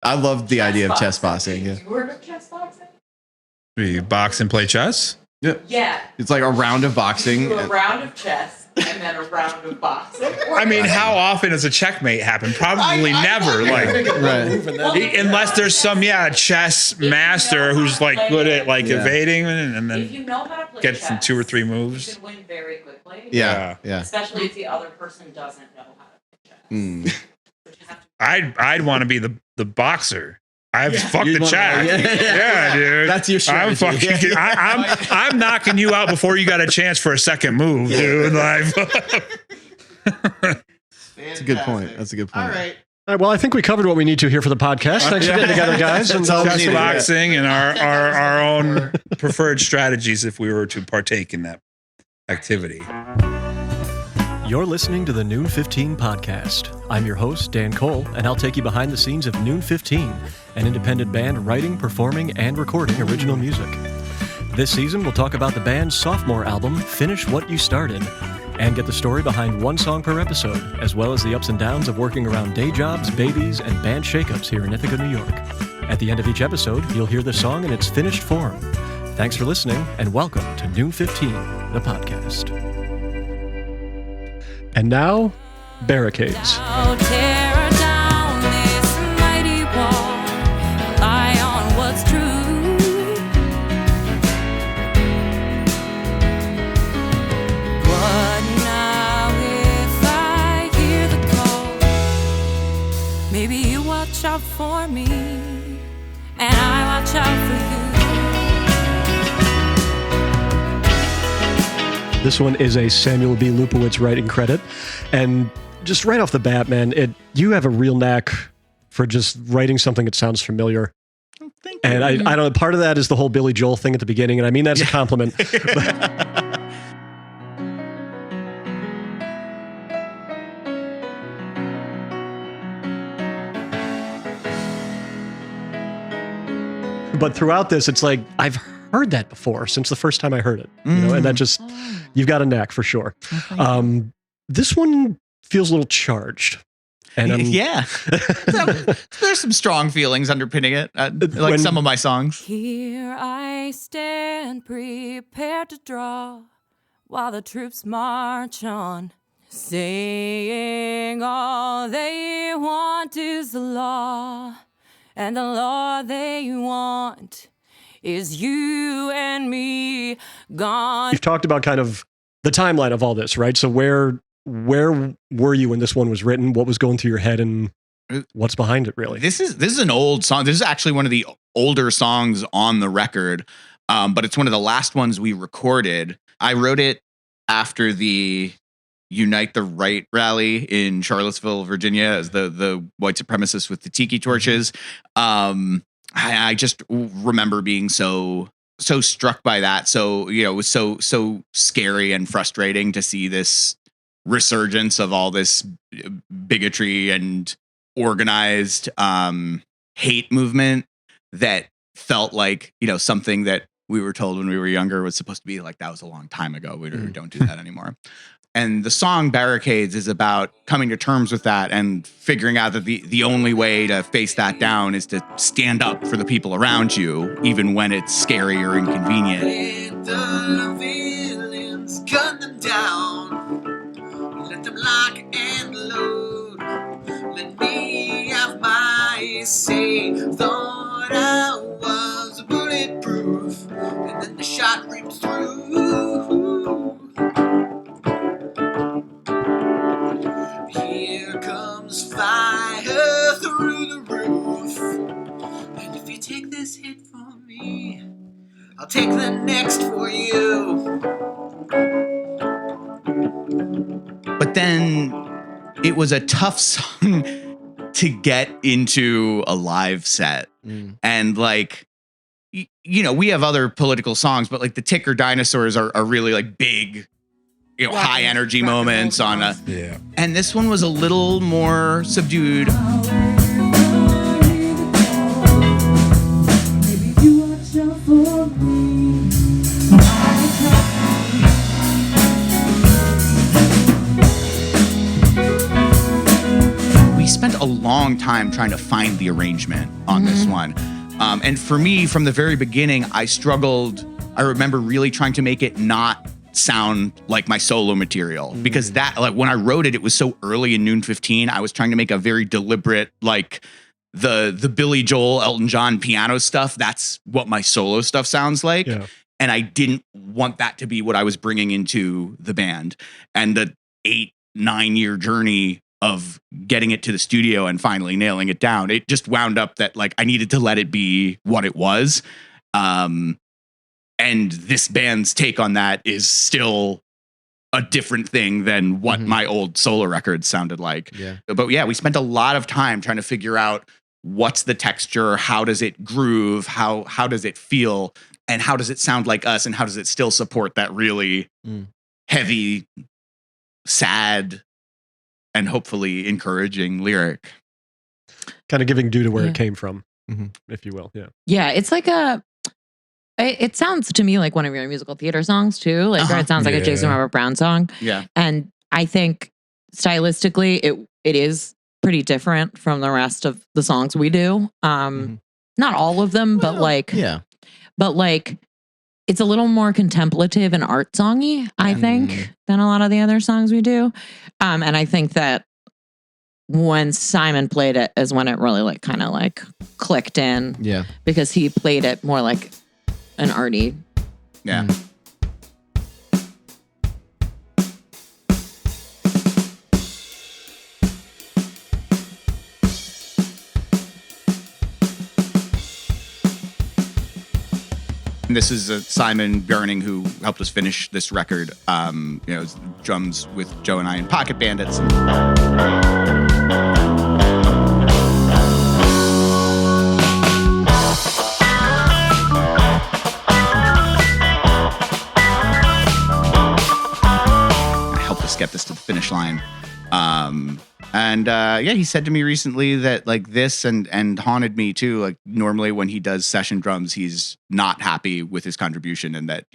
I love the idea of chess boxing. Yeah. You heard of chess boxing? We box and play chess? Yeah. It's like a round of boxing. A round of chess and then a round of boxing. I mean, how often does a checkmate happen? Probably never. Unless there's some chess master who's like good at evading and then if you know how to play get from chess, 2 or 3 moves. You can win very quickly. Yeah. Especially if the other person doesn't know how to play chess. I'd want to be the boxer. I've fucked the chat. Yeah, dude. That's your strategy. I'm knocking you out before you got a chance for a second move, dude. That's a good point. All right. Well, I think we covered what we need to here for the podcast. Thanks for getting together, guys. And Chessboxing and our own preferred strategies if we were to partake in that activity. You're listening to the Noon 15 podcast. I'm your host, Dan Cole, and I'll take you behind the scenes of Noon 15, an independent band writing, performing, and recording original music. This season, we'll talk about the band's sophomore album, Finish What You Started, and get the story behind one song per episode, as well as the ups and downs of working around day jobs, babies, and band shakeups here in Ithaca, New York. At the end of each episode, you'll hear the song in its finished form. Thanks for listening, and welcome to Noon 15, the podcast. And now, Barricades. Now tear down this mighty wall, lie on what's true. What now if I hear the call? Maybe you watch out for me, and I watch out for you. This one is a Samuel B. Lupowitz writing credit. And just right off the bat, man, you have a real knack for just writing something that sounds familiar. Oh, thank you. And I don't know, part of that is the whole Billy Joel thing at the beginning, and I mean that's a compliment. But throughout this, it's like, I've heard that before since the first time I heard it, and that just, you've got a knack for sure. This one feels a little charged. And there's some strong feelings underpinning it, like some of my songs. Here I stand, prepared to draw, while the troops march on, saying all they want is the law, and the law they want is you and me gone. You've talked about kind of the timeline of all this, right? So where were you when this one was written? What was going through your head, and what's behind it, really? This is an old song. This is actually one of the older songs on the record, but it's one of the last ones we recorded. I wrote it after the Unite the Right rally in Charlottesville, Virginia, as the white supremacists with the tiki torches. I just remember being so struck by that. So, it was so scary and frustrating to see this resurgence of all this bigotry and organized hate movement that felt like, something that we were told when we were younger was supposed to be like, that was a long time ago. We don't do that anymore. And the song Barricades is about coming to terms with that and figuring out that the only way to face that down is to stand up for the people around you, even when it's scary or inconvenient. Let the villains gun them down. Let them lock and load. Let me have my say. Thought I was bulletproof, and then the shot rips through. Here comes fire through the roof, and if you take this hit from me, I'll take the next for you. But then it was a tough song to get into a live set. And we have other political songs, but like the Ticker Dinosaurs are really like big, high energy moments on a, and this one was a little more subdued. We spent a long time time trying to find the arrangement on this one. And for me, from the very beginning, I struggled. I remember really trying to make it not sound like my solo material, because that, like, when I wrote it, it was so early in Noon 15. I was trying to make a very deliberate, like, the Billy Joel, Elton John piano stuff. That's what my solo stuff sounds like. Yeah. And I didn't want that to be what I was bringing into the band. And the 8-9 year journey of getting it to the studio and finally nailing it down, it just wound up that, like, I needed to let it be what it was. And this band's take on that is still a different thing than what my old solo records sounded like. Yeah. But yeah, we spent a lot of time trying to figure out what's the texture, how does it groove, how does it feel, and how does it sound like us, and how does it still support that really heavy, sad, and hopefully encouraging lyric. Kind of giving due to where Yeah. it came from, if you will. Yeah. Yeah, it's like it sounds to me like one of your musical theater songs too. Like, or it sounds like a Jason Robert Brown song. Yeah. And I think stylistically it is pretty different from the rest of the songs we do. Not all of them, but like it's a little more contemplative and art songy, I think, than a lot of the other songs we do. And I think that when Simon played it is when it really like kind of like clicked in. Yeah. Because he played it more like an arty. Yeah. And this is Simon Björning, who helped us finish this record. Drums with Joe and I in Pocket Bandits. Helped us get this to the finish line. He said to me recently that like this and Haunted Me too, like normally when he does session drums, he's not happy with his contribution, and that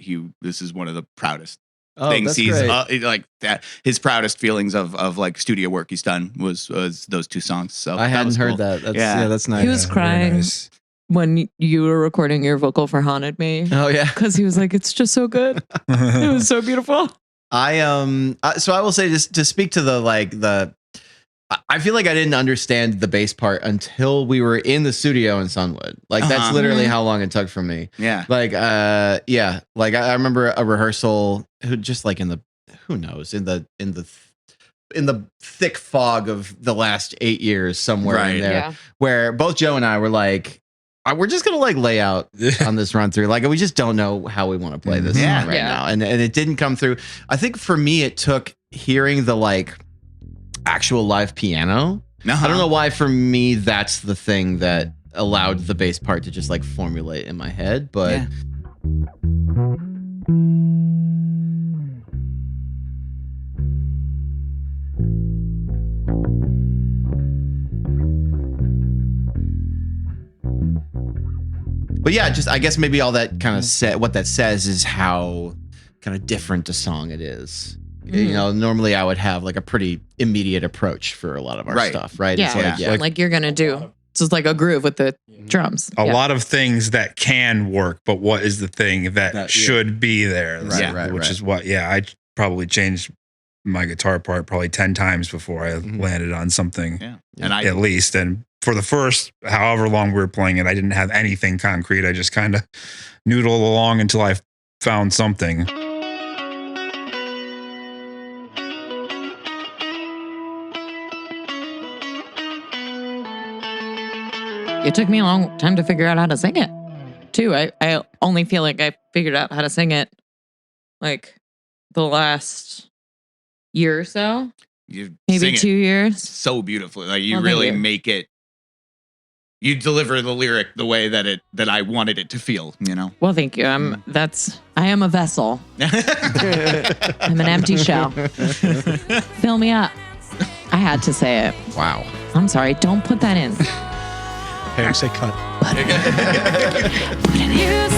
this is one of the proudest things that's he's great. like that. His proudest feelings of like studio work he's done was those two songs. So I hadn't heard cool. that. That's nice. He was crying when you were recording your vocal for Haunted Me. Oh yeah. Because he was like, it's just so good. It was so beautiful. So I will say, just to speak to I feel like I didn't understand the bass part until we were in the studio in Sunwood. Like that's literally how long it took for me. Yeah. Like like I remember a rehearsal just like in the thick fog of the last 8 years somewhere in there, where both Joe and I were like, we're just gonna like lay out on this run through. Like we just don't know how we want to play this song now, and it didn't come through. I think for me it took hearing the like actual live piano. I don't know why. For me, that's the thing that allowed the bass part to just like formulate in my head. But yeah, just I guess maybe all that kind of what that says is how kind of different a song it is. You know, normally I would have like a pretty immediate approach for a lot of our stuff, right? Yeah. It's Like you're going to do just like a groove with the drums. A lot of things that can work, but what is the thing that should be there? Which is what, I probably changed my guitar part probably 10 times before I landed on something. Yeah. And at least. And for the first however long we were playing it, I didn't have anything concrete. I just kind of noodled along until I found something. It took me a long time to figure out how to sing it, too. I only feel like I figured out how to sing it like the last year or so. You maybe 2 years. So beautifully. Like you really make it. You deliver the lyric the way that I wanted it to feel, you know? Well, thank you. I am a vessel. I'm an empty shell. Fill me up. I had to say it. Wow. I'm sorry. Don't put that in. Hey, say cut. Use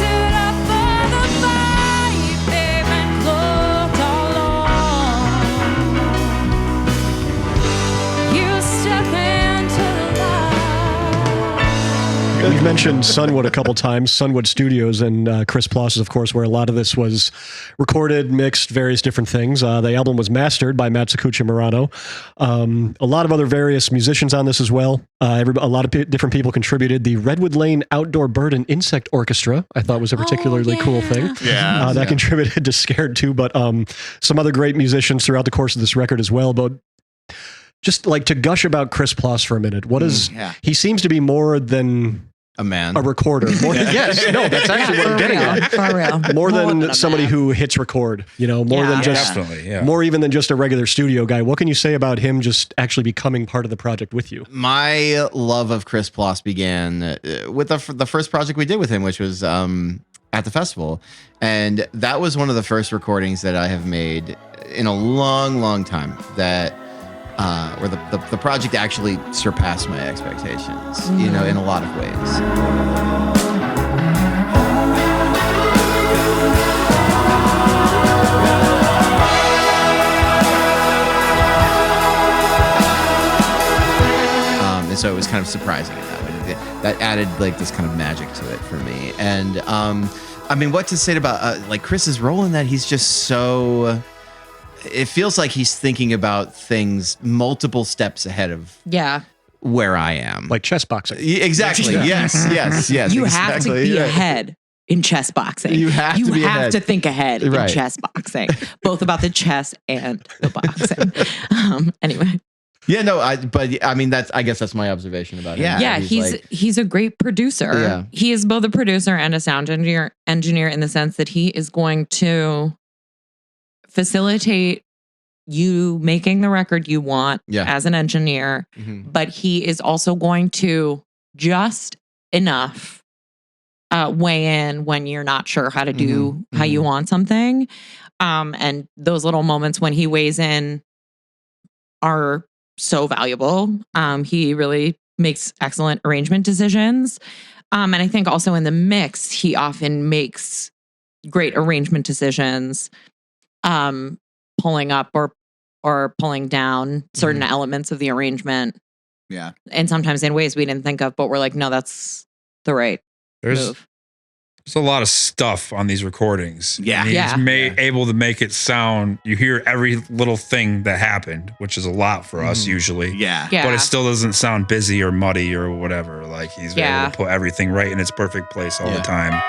it up for the fight they've been cloaked all along. You step into the light. You've mentioned Sunwood a couple times, Sunwood Studios, and Chris Ploss is, of course, where a lot of this was recorded, mixed, various different things. The album was mastered by Matsukuchi Murano. A lot of other various musicians on this as well. A lot of different people contributed. The Redwood Lane Outdoor Bird and Insect Orchestra, I thought, was a particularly cool thing. That contributed to Scared too, but some other great musicians throughout the course of this record as well. But just like to gush about Chris Ploss for a minute. What is he seems to be more than a man, a recorder. More than, yes, no, that's actually what I'm getting at. For real. More than somebody who hits record, more than just, more even than just a regular studio guy. What can you say about him just actually becoming part of the project with you? My love of Chris Ploss began with the first project we did with him, which was at the festival. And that was one of the first recordings that I have made in a long, long time that where the project actually surpassed my expectations, in a lot of ways. And so it was kind of surprising in that way. That added like this kind of magic to it for me. And I mean, what to say about like Chris's role in that? He's just so. It feels like he's thinking about things multiple steps ahead of where I am. Like chess boxing. Exactly. Yes. You have to be ahead in chess boxing. You have to think ahead in chess boxing, both about the chess and the boxing. Anyway. Yeah, no, I guess that's my observation about him. Yeah, he's a great producer. Yeah. He is both a producer and a sound engineer in the sense that he is going to facilitate you making the record you want as an engineer, but he is also going to just enough weigh in when you're not sure how to do how you want something. And those little moments when he weighs in are so valuable. He really makes excellent arrangement decisions. And I think also in the mix, he often makes great arrangement decisions, pulling up or pulling down certain elements of the arrangement. Yeah. And sometimes in ways we didn't think of, but we're like, no, that's the right move. There's a lot of stuff on these recordings. Yeah. And he's able to make it sound, you hear every little thing that happened, which is a lot for us usually. Yeah. But it still doesn't sound busy or muddy or whatever. Like he's able to put everything right in its perfect place all the time.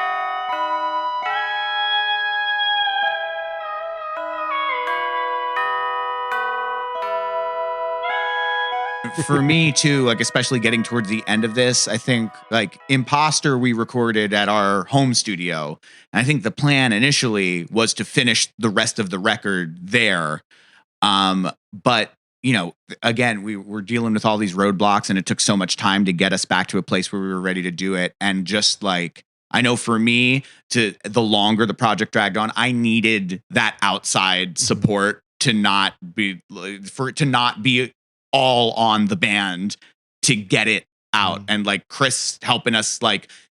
For me too, like especially getting towards the end of this, I think like Imposter we recorded at our home studio. And I think the plan initially was to finish the rest of the record there. But again, we were dealing with all these roadblocks and it took so much time to get us back to a place where we were ready to do it. And just like, I know for me, the longer the project dragged on, I needed that outside support to not be all on the band to get it out. And like Chris helping us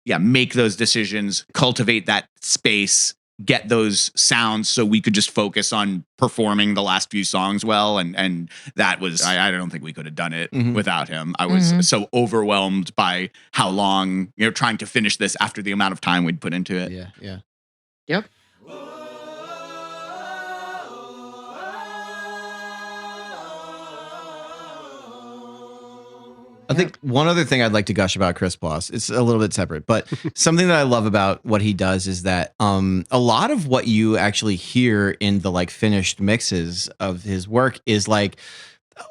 make those decisions, cultivate that space, get those sounds so we could just focus on performing the last few songs well. And that was, I don't think we could have done it without him. I was so overwhelmed by how long, trying to finish this after the amount of time we'd put into it. Yeah. Yep. I think one other thing I'd like to gush about Chris Ploss, it's a little bit separate, but something that I love about what he does is that a lot of what you actually hear in the like finished mixes of his work is like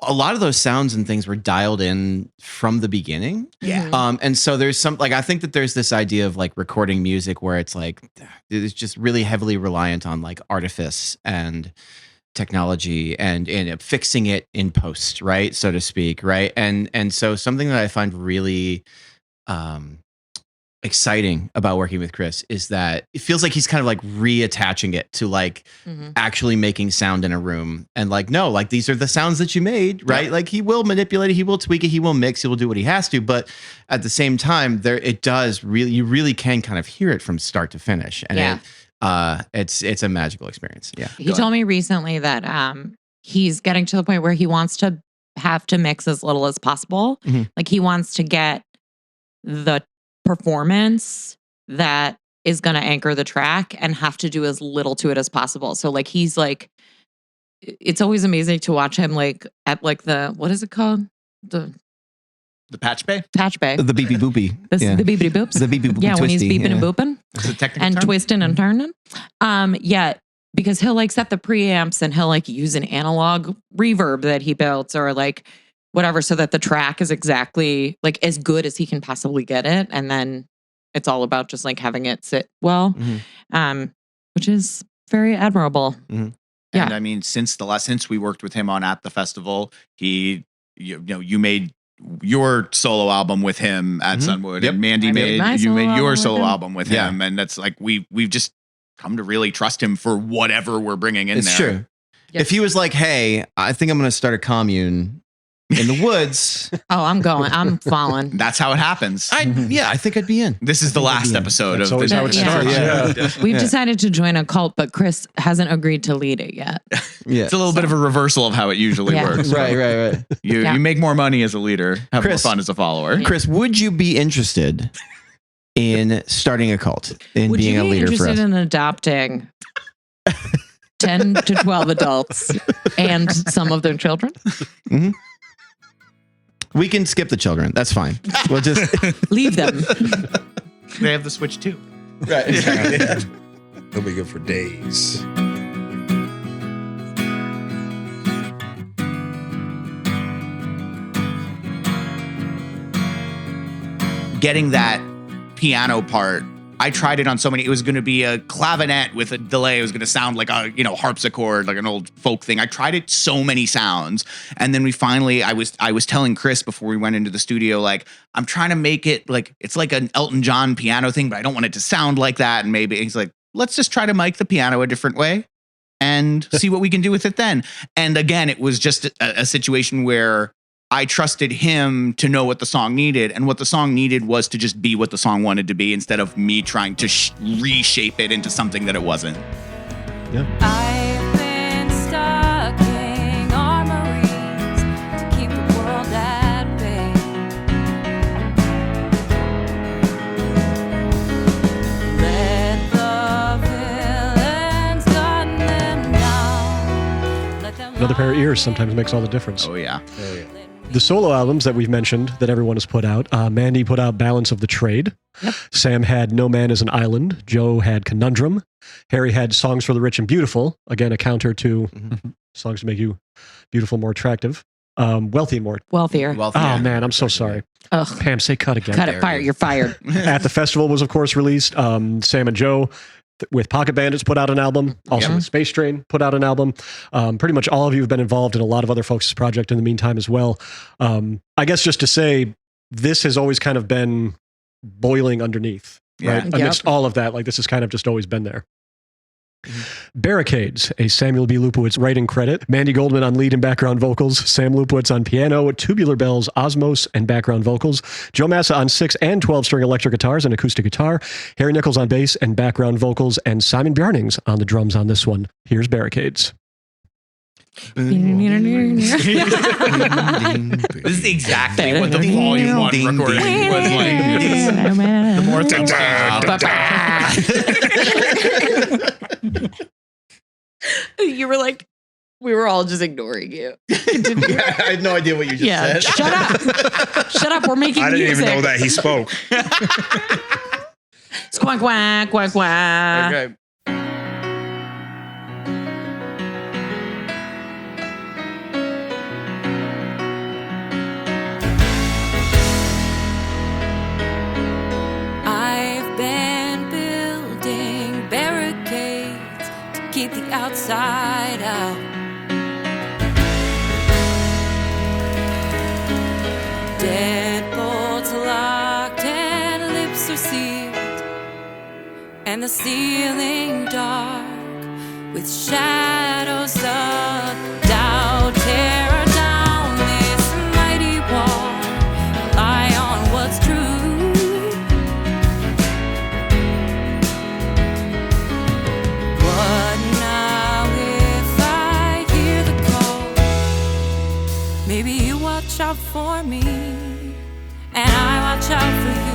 a lot of those sounds and things were dialed in from the beginning. Yeah. And so there's some like I think that there's this idea of like recording music where it's like it's just really heavily reliant on like artifice and technology and fixing it in post, right, so to speak, right? And so something that I find really exciting about working with Chris is that it feels like he's kind of like reattaching it to like actually making sound in a room and like, no, like these are the sounds that you made, right? Yeah. Like he will manipulate it, he will tweak it, he will mix, he will do what he has to, but at the same time it does really, you really can kind of hear it from start to finish. And it's a magical experience. Yeah. He told me recently that he's getting to the point where he wants to have to mix as little as possible. Like he wants to get the performance that is going to anchor the track and have to do as little to it as possible. So like he's like, it's always amazing to watch him like at like the, what is it called? The patch bay? Patch bay. The beepy boopy. The beepy boops. The beepy boopy. Yeah, when he's twisty, beeping and booping. Is it technical and term? twisting and turning. Yeah, because he'll like set the preamps and he'll like use an analog reverb that he built or like whatever so that the track is exactly like as good as he can possibly get it. And then it's all about just like having it sit well, which is very admirable. Mm-hmm. Yeah. And I mean, since we worked with him on At the Festival, you made your solo album with him at Sunwood, and Mandy made your solo album with him, and that's like we've just come to really trust him for whatever we're bringing in. It's there. true. Yep. If he was like, "Hey, I think I'm going to start a commune in the woods," I'm following. That's how it happens. I think I'd be in. This is the last episode That's of always the how it starts. Yeah. We've decided to join a cult, but Chris hasn't agreed to lead it yet. Yeah, it's a little bit of a reversal of how it usually works. Right. You make more money as a leader, have Chris, more fun as a follower. Chris, would you be interested in starting a cult, in being a leader for us? Would you be interested in adopting 10 to 12 adults and some of their children? Mm-hmm. We can skip the children. That's fine. We'll just leave them. They have the Switch too. Right. They'll be good for days. Getting that piano part, I tried it on so many. It was going to be a clavinet with a delay. It was going to sound like a harpsichord, like an old folk thing. I tried it so many sounds, and then I was telling Chris before we went into the studio, like I'm trying to make it like it's like an Elton John piano thing, but I don't want it to sound like that. And maybe he's like, let's just try to mic the piano a different way and see what we can do with it then. And again, it was just a situation where I trusted him to know what the song needed, and what the song needed was to just be what the song wanted to be instead of me trying to reshape it into something that it wasn't. Yeah. I've been stocking armories to keep the world at bay. Let the villains gun them down. Let them Another pair of ears sometimes makes all the difference. Oh yeah. The solo albums that we've mentioned that everyone has put out, Mandy put out Balance of the Trade. Yep. Sam had No Man is an Island. Joe had Conundrum. Harry had Songs for the Rich and Beautiful. Again, a counter to songs to make you beautiful, more attractive. Wealthy and more. Wealthier. Oh, man, I'm so sorry. Ugh. Pam, say cut again. Cut it. Fire. You're fired. At the Festival was, of course, released. Sam and Joe with Pocket Bandits put out an album. Also with Space Train put out an album. Pretty much all of you have been involved in a lot of other folks' project in the meantime as well. I guess just to say, this has always kind of been boiling underneath, right? Amidst all of that, like this has kind of just always been there. Barricades, a Samuel B. Lupowitz writing credit. Mandy Goldman on lead and background vocals. Sam Lupowitz on piano, Tubular Bells, Osmos, and background vocals. Joe Massa on 6 and 12-string electric guitars and acoustic guitar. Harry Nichols on bass and background vocals. And Simon Bjarnings on the drums on this one. Here's Barricades. This is exactly what the Volume 1 recording was like. The more You were like, we were all just ignoring you. I had no idea what you just said. Shut up. Shut up. We're making I didn't music. even know that he spoke. Squawk, quack, quack, quack. Okay. I've been building barricades to keep the outside out. Deadbolts locked and lips are sealed, and the ceiling dark with shadows of doubt. Tear down this mighty wall, rely on what's true. What now if I hear the call? Maybe you watch out for me, and I watch out for you.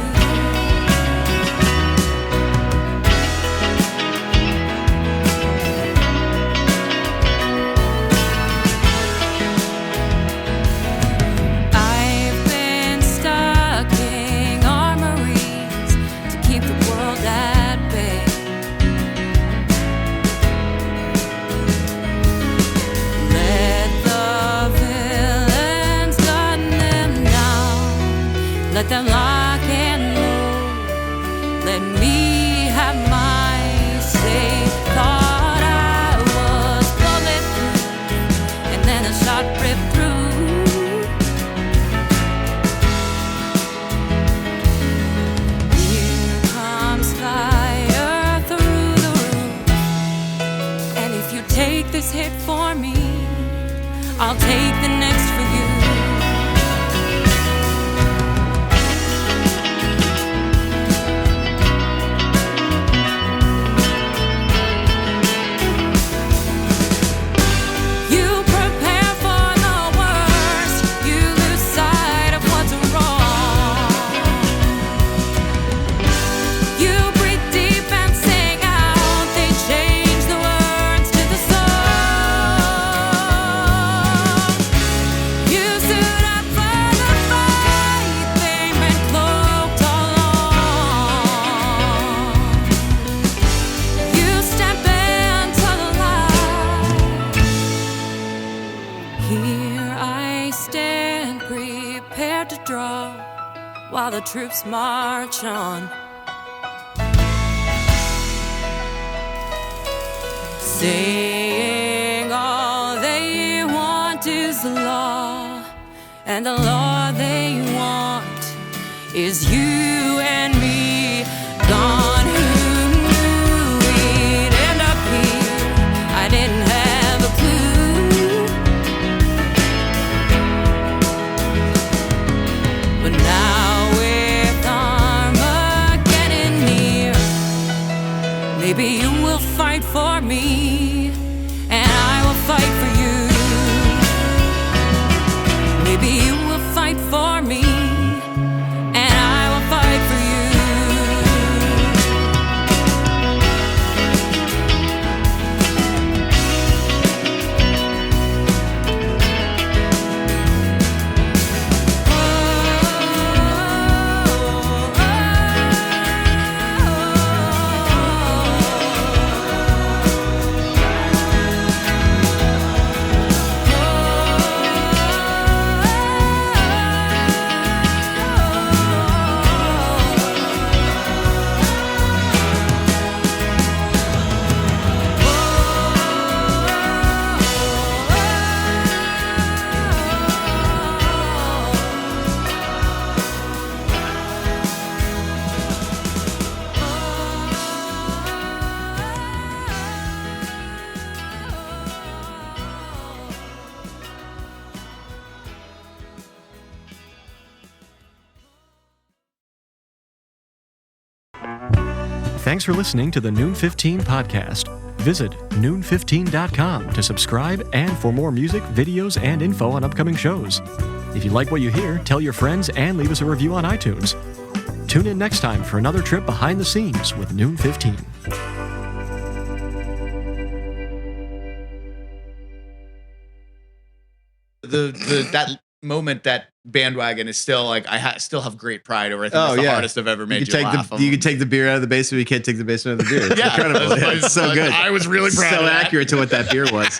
them lock and load. Let me have my say. Thought I was bulletproof, and then a shot ripped through. Here comes fire through the roof, and if you take this hit for me, I'll take the next for you. You prepare for the worst, you lose sight of what's wrong. You breathe deep and sing out, they change the words to the song. You stood up for the fight, they've been cloaked all along. You step into the light. Here I stand, prepared to draw, while the troops march on. Saying all they want is the law, and the law they want is you and me. Gone, who knew we'd end up here? I didn't have a clue. But now with Armageddon near, maybe you will fight for me, and I will fight for you. Maybe you will fight for me, and I will fight for you. Thanks for listening to the Noon 15 podcast. Visit noon15.com to subscribe and for more music, videos, and info on upcoming shows. If you like what you hear, tell your friends and leave us a review on iTunes. Tune in next time for another trip behind the scenes with Noon 15. That moment, that bandwagon is still like, still have great pride over. I think that's the hardest I've ever made you laugh. You can take the beer out of the basement, you can't take the basement out of the beer. It's incredible. It's so good. I was really proud of that. So accurate to what that beer was.